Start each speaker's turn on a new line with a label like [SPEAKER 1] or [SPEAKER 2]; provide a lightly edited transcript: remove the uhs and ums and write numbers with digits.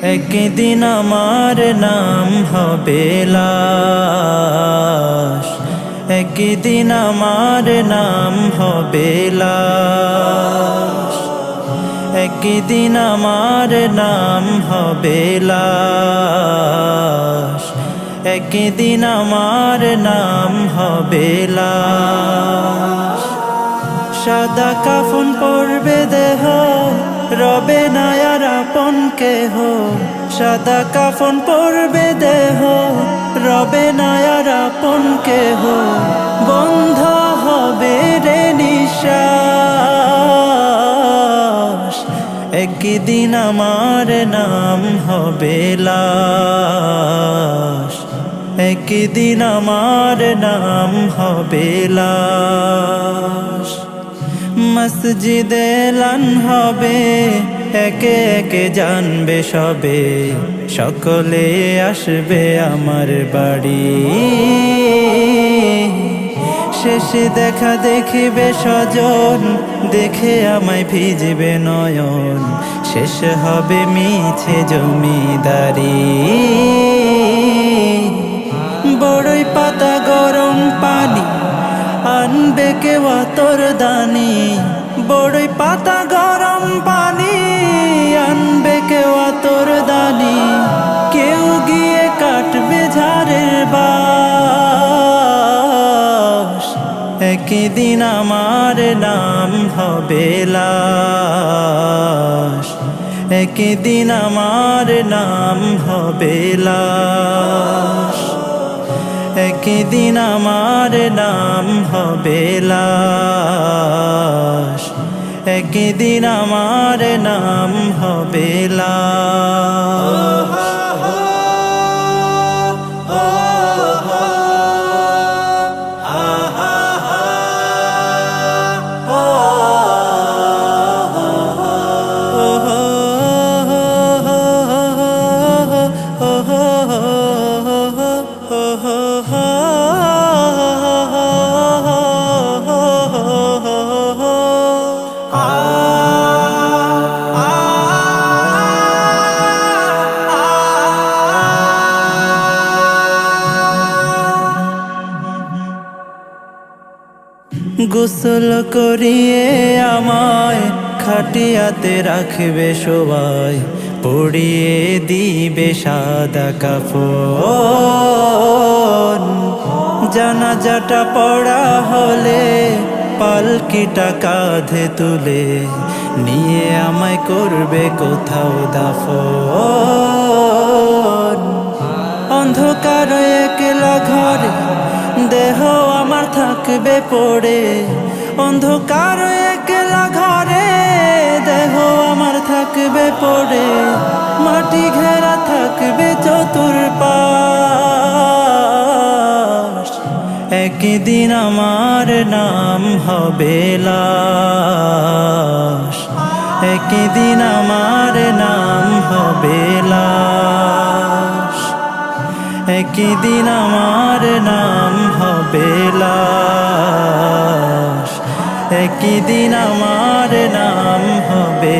[SPEAKER 1] একদিন আমার নাম হবে লাশ, একদিন আমার নাম হবে লাশ, একদিন আমার নাম হবে লাশ, একদিন আমার নাম হবে লাশ। সাদা কাফন পরবে দেহ, রবে না আর আপন কেহ। সাদা কাফন পরবে দেহ, রবে না আর আপন কেহ। বন্ধ হবে রে নিঃশ্বাস, একদিন আমার নাম হবে লাশ, একদিন আমার নাম হবে লাশ। মসজিদে এলান হবে, একে একে জানবে সবে, সকলে আসবে আমার বাড়ি। শেষে দেখা দেখিবে স্বজন, দেখে আমায় ভিজবে নয়ন। শেষ হবে মিছে জমিদারি। বড়ই পাতা গরম পানি আনবে কেউ আতর দানি। বড়ই পাতা গরম পানি আনবে কেউ আতর দানি। কেউ গিয়ে কাটবে ঝাড়ের বাঁশ, একদিন আমার নাম হবে লাশ, একদিন আমার নাম হবে লাশ, একদিন আমার নাম হবে লাশ, একদিন আমার নাম হবে লাশ। গোসল করিয়ে আমায় খাটিয়াতে রাখবে সবাই, পরিয়ে দিবে সাদা কাফন। জানাজাটা পড়া হলে পালকিটা কাঁধে তুলে নিয়ে আমায় করবে কোথাও দাফন। অন্ধকার একলা ঘরে দেহ আমার থাকবে পড়ে, অন্ধকার একলা ঘরে দেহ আমার থাকবে পড়ে। মাটি ঘেরা থাকবে চতুর্পাশ, একদিন আমার নাম হবে লাশ, একদিন আমার নাম হবে লাশ, একদিন আমার নাম হবে লাশ, একদিন আমার নাম হবে